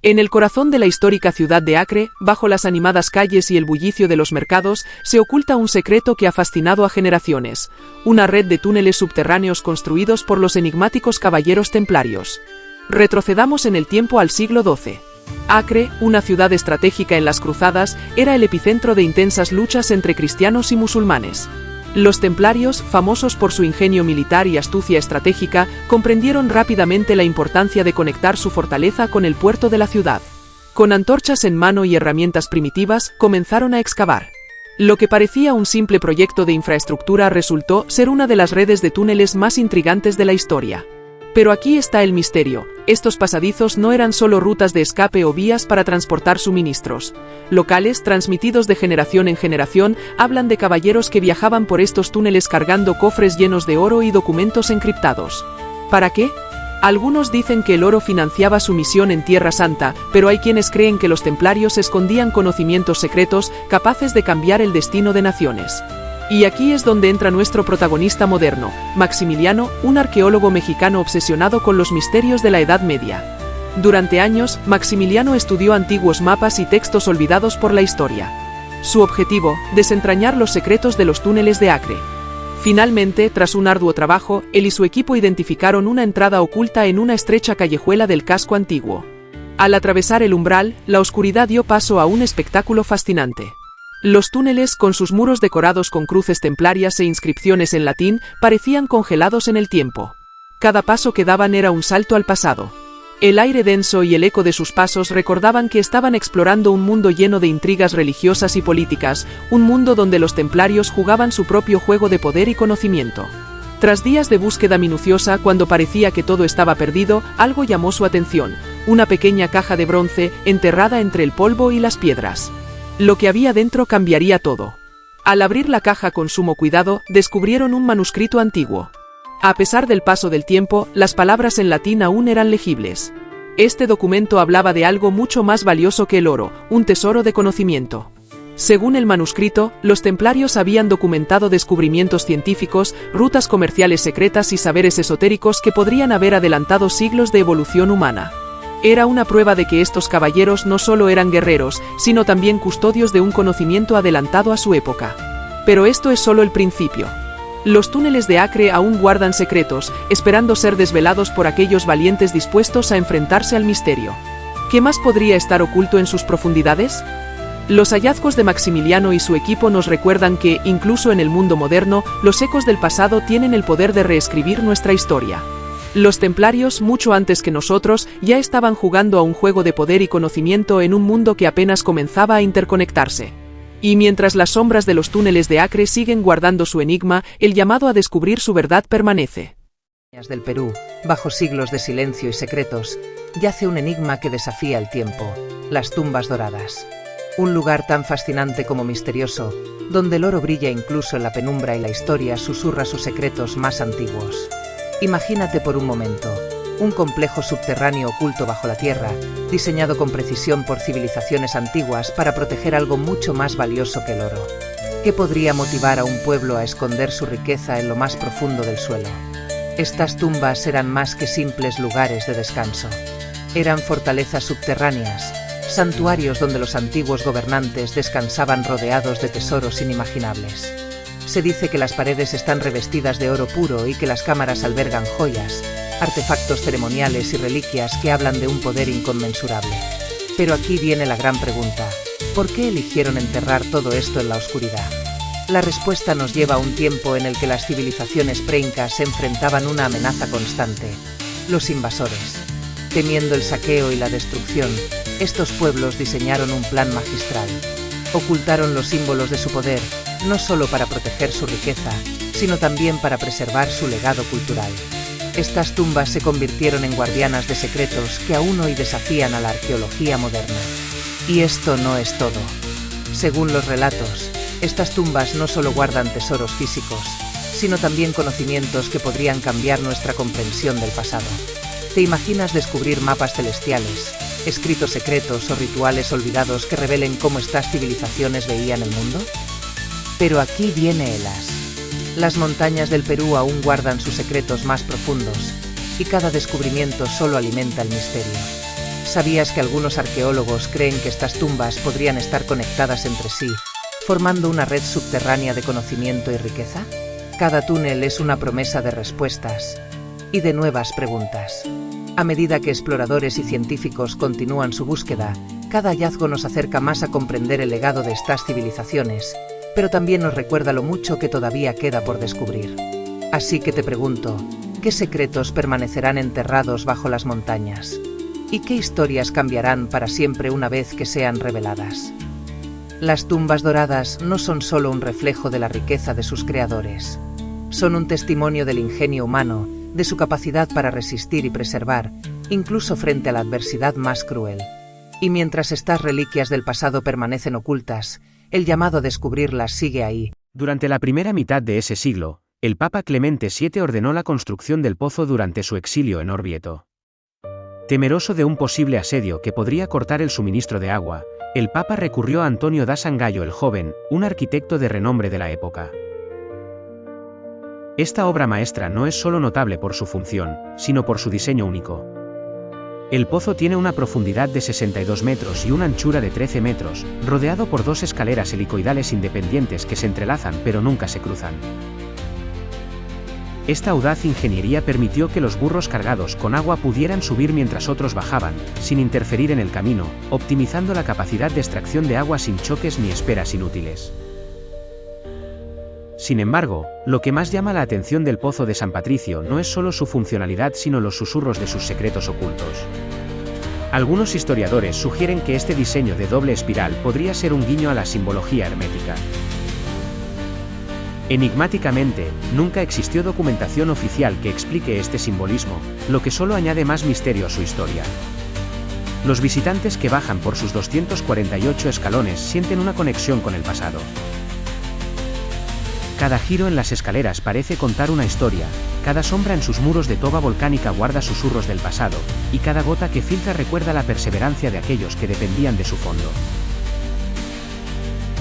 En el corazón de la histórica ciudad de Acre, bajo las animadas calles y el bullicio de los mercados, se oculta un secreto que ha fascinado a generaciones: una red de túneles subterráneos construidos por los enigmáticos caballeros templarios. Retrocedamos en el tiempo al siglo XII. Acre, una ciudad estratégica en las cruzadas, era el epicentro de intensas luchas entre cristianos y musulmanes. Los templarios, famosos por su ingenio militar y astucia estratégica, comprendieron rápidamente la importancia de conectar su fortaleza con el puerto de la ciudad. Con antorchas en mano y herramientas primitivas, comenzaron a excavar. Lo que parecía un simple proyecto de infraestructura resultó ser una de las redes de túneles más intrigantes de la historia. Pero aquí está el misterio: estos pasadizos no eran solo rutas de escape o vías para transportar suministros. Locales, transmitidos de generación en generación, hablan de caballeros que viajaban por estos túneles cargando cofres llenos de oro y documentos encriptados. ¿Para qué? Algunos dicen que el oro financiaba su misión en Tierra Santa, pero hay quienes creen que los templarios escondían conocimientos secretos capaces de cambiar el destino de naciones. Y aquí es donde entra nuestro protagonista moderno, Maximiliano, un arqueólogo mexicano obsesionado con los misterios de la Edad Media. Durante años, Maximiliano estudió antiguos mapas y textos olvidados por la historia. Su objetivo: desentrañar los secretos de los túneles de Acre. Finalmente, tras un arduo trabajo, él y su equipo identificaron una entrada oculta en una estrecha callejuela del casco antiguo. Al atravesar el umbral, la oscuridad dio paso a un espectáculo fascinante. Los túneles, con sus muros decorados con cruces templarias e inscripciones en latín, parecían congelados en el tiempo. Cada paso que daban era un salto al pasado. El aire denso y el eco de sus pasos recordaban que estaban explorando un mundo lleno de intrigas religiosas y políticas, un mundo donde los templarios jugaban su propio juego de poder y conocimiento. Tras días de búsqueda minuciosa, cuando parecía que todo estaba perdido, algo llamó su atención: una pequeña caja de bronce, enterrada entre el polvo y las piedras. Lo que había dentro cambiaría todo. Al abrir la caja con sumo cuidado, descubrieron un manuscrito antiguo. A pesar del paso del tiempo, las palabras en latín aún eran legibles. Este documento hablaba de algo mucho más valioso que el oro: un tesoro de conocimiento. Según el manuscrito, los templarios habían documentado descubrimientos científicos, rutas comerciales secretas y saberes esotéricos que podrían haber adelantado siglos de evolución humana. Era una prueba de que estos caballeros no solo eran guerreros, sino también custodios de un conocimiento adelantado a su época. Pero esto es solo el principio. Los túneles de Acre aún guardan secretos, esperando ser desvelados por aquellos valientes dispuestos a enfrentarse al misterio. ¿Qué más podría estar oculto en sus profundidades? Los hallazgos de Maximiliano y su equipo nos recuerdan que, incluso en el mundo moderno, los ecos del pasado tienen el poder de reescribir nuestra historia. Los templarios, mucho antes que nosotros, ya estaban jugando a un juego de poder y conocimiento en un mundo que apenas comenzaba a interconectarse. Y mientras las sombras de los túneles de Acre siguen guardando su enigma, el llamado a descubrir su verdad permanece. Del Perú, bajo siglos de silencio y secretos, yace un enigma que desafía el tiempo: las tumbas doradas. Un lugar tan fascinante como misterioso, donde el oro brilla incluso en la penumbra y la historia susurra sus secretos más antiguos. Imagínate por un momento, un complejo subterráneo oculto bajo la tierra, diseñado con precisión por civilizaciones antiguas para proteger algo mucho más valioso que el oro. ¿Qué podría motivar a un pueblo a esconder su riqueza en lo más profundo del suelo? Estas tumbas eran más que simples lugares de descanso. Eran fortalezas subterráneas, santuarios donde los antiguos gobernantes descansaban rodeados de tesoros inimaginables. Se dice que las paredes están revestidas de oro puro y que las cámaras albergan joyas, artefactos ceremoniales y reliquias que hablan de un poder inconmensurable. Pero aquí viene la gran pregunta: ¿por qué eligieron enterrar todo esto en la oscuridad? La respuesta nos lleva a un tiempo en el que las civilizaciones preincas enfrentaban una amenaza constante: los invasores. Temiendo el saqueo y la destrucción, estos pueblos diseñaron un plan magistral. Ocultaron los símbolos de su poder, no solo para proteger su riqueza, sino también para preservar su legado cultural. Estas tumbas se convirtieron en guardianas de secretos que aún hoy desafían a la arqueología moderna. Y esto no es todo. Según los relatos, estas tumbas no solo guardan tesoros físicos, sino también conocimientos que podrían cambiar nuestra comprensión del pasado. ¿Te imaginas descubrir mapas celestiales, escritos secretos o rituales olvidados que revelen cómo estas civilizaciones veían el mundo? Pero aquí viene el as. Las montañas del Perú aún guardan sus secretos más profundos, y cada descubrimiento solo alimenta el misterio. ¿Sabías que algunos arqueólogos creen que estas tumbas podrían estar conectadas entre sí, formando una red subterránea de conocimiento y riqueza? Cada túnel es una promesa de respuestas y de nuevas preguntas. A medida que exploradores y científicos continúan su búsqueda, cada hallazgo nos acerca más a comprender el legado de estas civilizaciones, pero también nos recuerda lo mucho que todavía queda por descubrir. Así que te pregunto, ¿qué secretos permanecerán enterrados bajo las montañas? ¿Y qué historias cambiarán para siempre una vez que sean reveladas? Las tumbas doradas no son solo un reflejo de la riqueza de sus creadores. Son un testimonio del ingenio humano, de su capacidad para resistir y preservar, incluso frente a la adversidad más cruel. Y mientras estas reliquias del pasado permanecen ocultas, el llamado a descubrirlas sigue ahí. Durante la primera mitad de ese siglo, el Papa Clemente VII ordenó la construcción del pozo durante su exilio en Orvieto. Temeroso de un posible asedio que podría cortar el suministro de agua, el Papa recurrió a Antonio da Sangallo el Joven, un arquitecto de renombre de la época. Esta obra maestra no es solo notable por su función, sino por su diseño único. El pozo tiene una profundidad de 62 metros y una anchura de 13 metros, rodeado por dos escaleras helicoidales independientes que se entrelazan pero nunca se cruzan. Esta audaz ingeniería permitió que los burros cargados con agua pudieran subir mientras otros bajaban, sin interferir en el camino, optimizando la capacidad de extracción de agua sin choques ni esperas inútiles. Sin embargo, lo que más llama la atención del Pozo de San Patricio no es solo su funcionalidad sino los susurros de sus secretos ocultos. Algunos historiadores sugieren que este diseño de doble espiral podría ser un guiño a la simbología hermética. Enigmáticamente, nunca existió documentación oficial que explique este simbolismo, lo que solo añade más misterio a su historia. Los visitantes que bajan por sus 248 escalones sienten una conexión con el pasado. Cada giro en las escaleras parece contar una historia, cada sombra en sus muros de toba volcánica guarda susurros del pasado, y cada gota que filtra recuerda la perseverancia de aquellos que dependían de su fondo.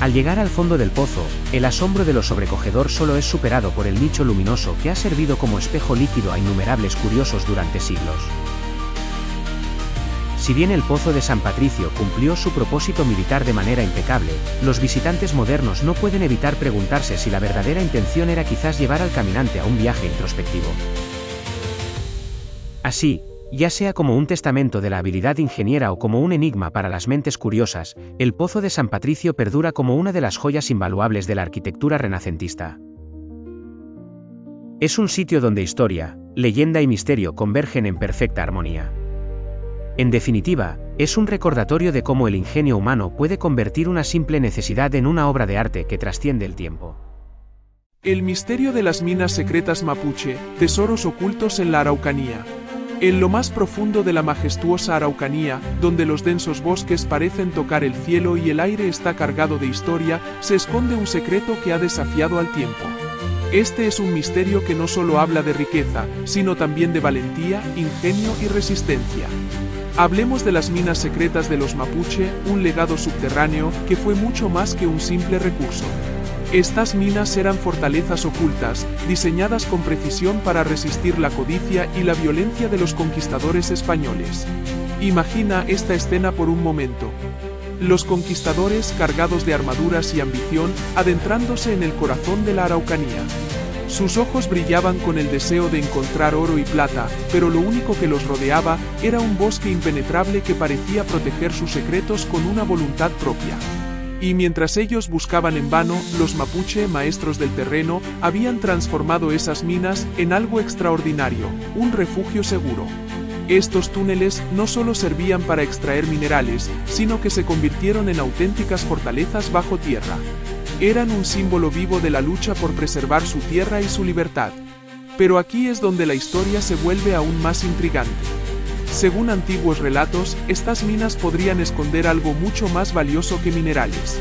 Al llegar al fondo del pozo, el asombro de lo sobrecogedor solo es superado por el nicho luminoso que ha servido como espejo líquido a innumerables curiosos durante siglos. Si bien el Pozo de San Patricio cumplió su propósito militar de manera impecable, los visitantes modernos no pueden evitar preguntarse si la verdadera intención era quizás llevar al caminante a un viaje introspectivo. Así, ya sea como un testamento de la habilidad ingeniera o como un enigma para las mentes curiosas, el Pozo de San Patricio perdura como una de las joyas invaluables de la arquitectura renacentista. Es un sitio donde historia, leyenda y misterio convergen en perfecta armonía. En definitiva, es un recordatorio de cómo el ingenio humano puede convertir una simple necesidad en una obra de arte que trasciende el tiempo. El misterio de las minas secretas mapuche, tesoros ocultos en la Araucanía. En lo más profundo de la majestuosa Araucanía, donde los densos bosques parecen tocar el cielo y el aire está cargado de historia, se esconde un secreto que ha desafiado al tiempo. Este es un misterio que no solo habla de riqueza, sino también de valentía, ingenio y resistencia. Hablemos de las minas secretas de los mapuche, un legado subterráneo que fue mucho más que un simple recurso. Estas minas eran fortalezas ocultas, diseñadas con precisión para resistir la codicia y la violencia de los conquistadores españoles. Imagina esta escena por un momento. Los conquistadores, cargados de armaduras y ambición, adentrándose en el corazón de la Araucanía. Sus ojos brillaban con el deseo de encontrar oro y plata, pero lo único que los rodeaba era un bosque impenetrable que parecía proteger sus secretos con una voluntad propia. Y mientras ellos buscaban en vano, los mapuche, maestros del terreno, habían transformado esas minas en algo extraordinario, un refugio seguro. Estos túneles no solo servían para extraer minerales, sino que se convirtieron en auténticas fortalezas bajo tierra. Eran un símbolo vivo de la lucha por preservar su tierra y su libertad. Pero aquí es donde la historia se vuelve aún más intrigante. Según antiguos relatos, estas minas podrían esconder algo mucho más valioso que minerales.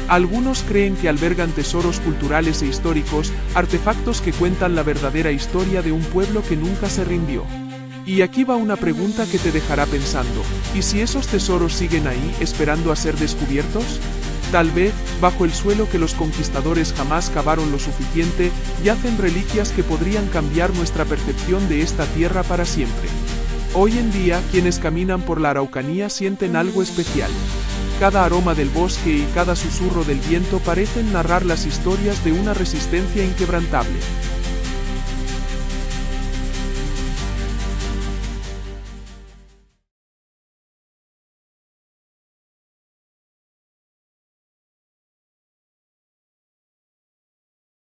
Algunos creen que albergan tesoros culturales e históricos, artefactos que cuentan la verdadera historia de un pueblo que nunca se rindió. Y aquí va una pregunta que te dejará pensando, ¿y si esos tesoros siguen ahí, esperando a ser descubiertos? Tal vez, bajo el suelo que los conquistadores jamás cavaron lo suficiente, yacen reliquias que podrían cambiar nuestra percepción de esta tierra para siempre. Hoy en día, quienes caminan por la Araucanía sienten algo especial. Cada aroma del bosque y cada susurro del viento parecen narrar las historias de una resistencia inquebrantable.